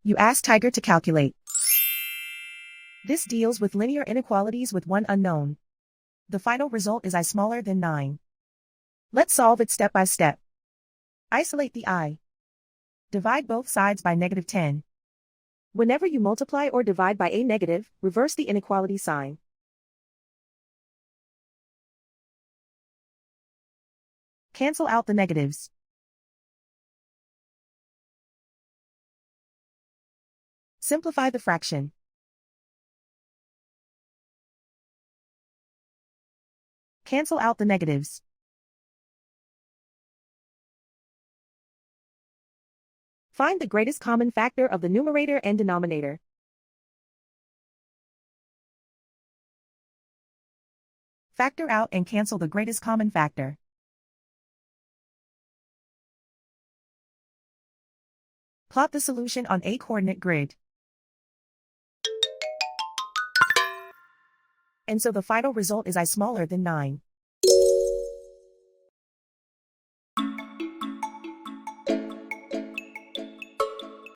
You ask Tiger to calculate. This deals with linear inequalities with one unknown. The final result is I smaller than 9. Let's solve it step by step. Isolate the I. Divide both sides by -10. Whenever you multiply or divide by a negative, reverse the inequality sign. Cancel out the negatives. Simplify the fraction. Cancel out the negatives. Find the greatest common factor of the numerator and denominator. Factor out and cancel the greatest common factor. Plot the solution on a coordinate grid. And so the final result is I smaller than 9.